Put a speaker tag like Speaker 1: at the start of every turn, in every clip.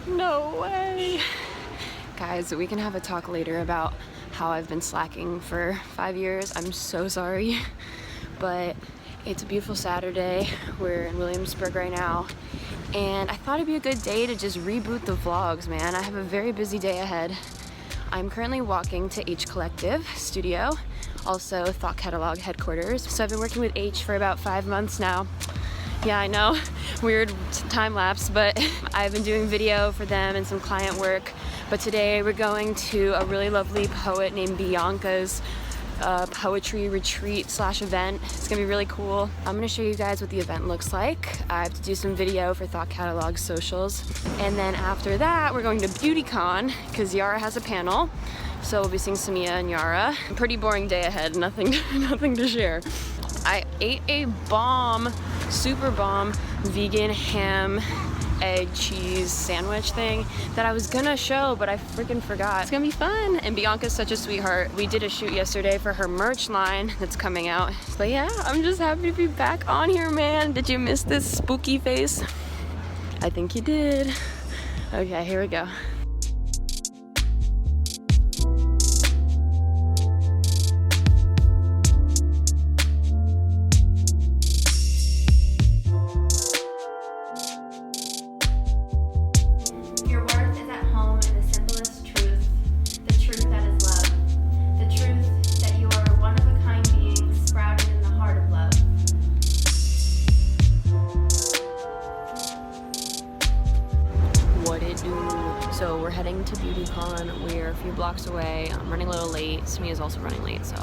Speaker 1: No way. Guys, we can have a talk later about how I've been slacking for 5 years. I'm so sorry, but it's a beautiful Saturday. We're in Williamsburg right now, and I thought it'd be a good day to just reboot the vlogs, man. I have a very busy day ahead. I'm currently walking to H Collective Studio, also Thought Catalog headquarters. So I've been working with H for about 5 months now. Yeah, I know, weird time lapse, but I've been doing video for them and some client work. But today we're going to a really lovely poet named Bianca's poetry retreat / event. It's gonna be really cool. I'm gonna show you guys what the event looks like. I have to do some video for Thought Catalog socials. And then after that, we're going to Beautycon because Yara has a panel. So we'll be seeing Samia and Yara. Pretty boring day ahead, nothing to share. I ate a super bomb vegan ham, egg, cheese sandwich thing that I was gonna show, but I freaking forgot. It's gonna be fun. And Bianca's such a sweetheart. We did a shoot yesterday for her merch line that's coming out. But yeah, I'm just happy to be back on here, man. Did you miss this spooky face? I think you did. Okay, here we go. So we're heading to Beautycon. We're a few blocks away. I'm running a little late. Samia's also running late, so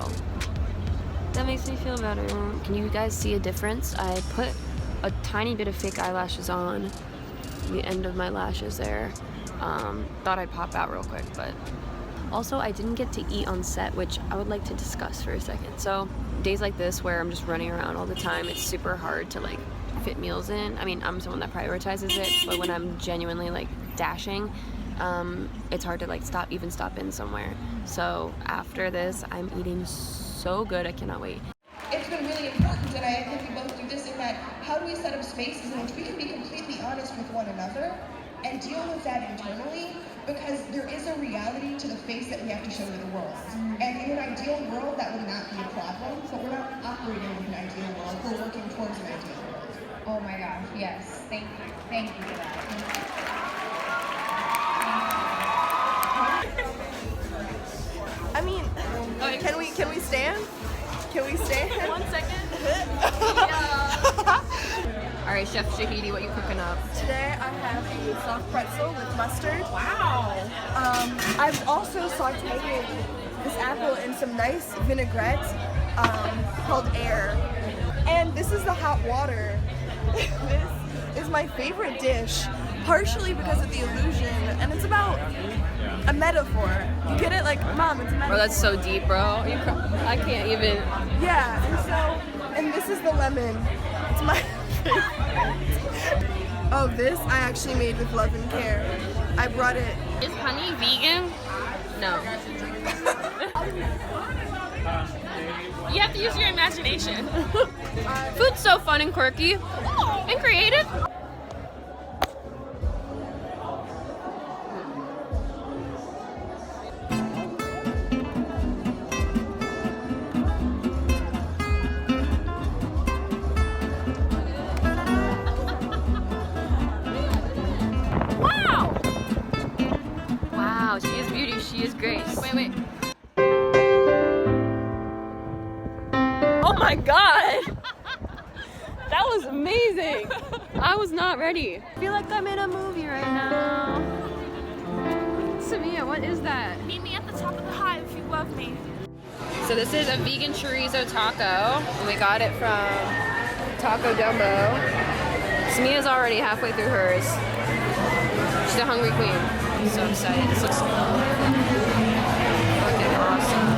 Speaker 1: that makes me feel better. Can you guys see a difference? I put a tiny bit of fake eyelashes on the end of my lashes there. Thought I'd pop out real quick, but also I didn't get to eat on set, which I would like to discuss for a second. So days like this where I'm just running around all the time, it's super hard to like fit meals in. I mean, I'm someone that prioritizes it, but when I'm genuinely like dashing, it's hard to like stop in somewhere. So after this, I'm eating so good. I cannot wait.
Speaker 2: It's been really important, and I think we both do this, in that how do we set up spaces in which we can be completely honest with one another and deal with that internally, because there is a reality to the face that we have to show to the world. And in an ideal world, that would not be a problem, but we're not operating in an ideal world. We're working towards an ideal world.
Speaker 3: Oh my gosh, yes. Thank you. Thank you for that.
Speaker 2: I mean, can we stand? Can we stand?
Speaker 1: 1 second. All right, Chef Shahidi, what you cooking up?
Speaker 2: Today I have a soft pretzel with mustard.
Speaker 1: Wow.
Speaker 2: I've also sauteed this apple in some nice vinaigrette called Air. And this is the hot water. This is my favorite dish, partially because of the illusion, and it's about a metaphor. You get it? Like, Mom, it's a metaphor.
Speaker 1: Bro, that's so deep, bro. I can't even.
Speaker 2: Yeah, and this is the lemon. It's my favorite. Oh, this I actually made with love and care. I brought it.
Speaker 1: Is honey vegan? No. You have to use your imagination. Food's so fun and quirky and creative. Wow! Wow, she is beauty, she is grace. Wait. Oh my god! That was amazing! I was not ready. I feel like I'm in a movie right now. Samia, what is that?
Speaker 3: Meet me at the top of the hive if you love me.
Speaker 1: So this is a vegan chorizo taco, and we got it from Taco Dumbo. Samia's already halfway through hers. She's a hungry queen. I'm so excited. This looks fucking awesome.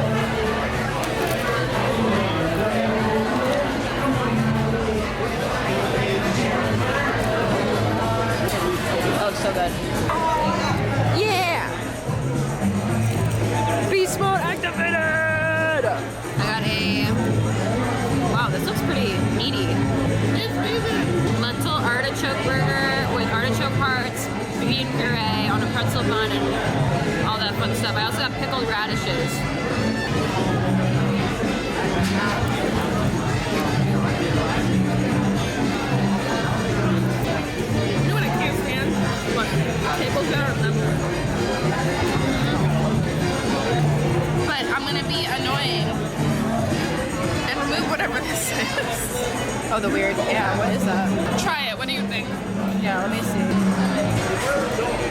Speaker 1: green puree on a pretzel bun and all that fun stuff. I also got pickled radishes. You know what I can't stand? What? Table lemon.
Speaker 4: But I'm gonna be annoying and remove whatever this is.
Speaker 1: Oh, the weird. Yeah, what is that?
Speaker 4: Try it. What do you think?
Speaker 1: Yeah, let me see.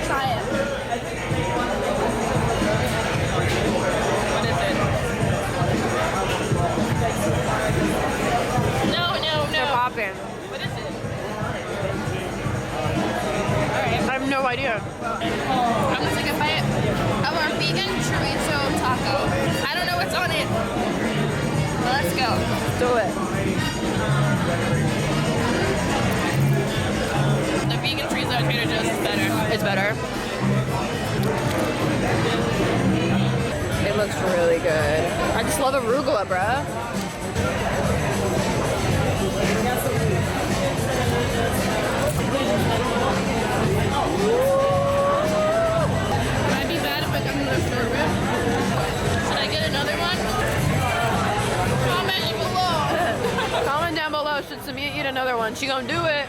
Speaker 4: Try it.
Speaker 1: What is it?
Speaker 4: No.
Speaker 1: They're popping.
Speaker 4: What is it?
Speaker 1: I have no idea.
Speaker 4: I'm gonna take a bite of our vegan chorizo taco. I don't know what's on it. But let's go.
Speaker 1: Do it.
Speaker 4: The vegan chorizo at Trader Joe's is better.
Speaker 1: It's better. It looks really good. I just love arugula, bruh.
Speaker 4: Might be bad if I come to the store with. Should I get another one? Comment below.
Speaker 1: Comment down below, should Samia eat another one? She gonna do it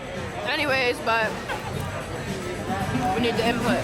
Speaker 1: anyways, but we need the input.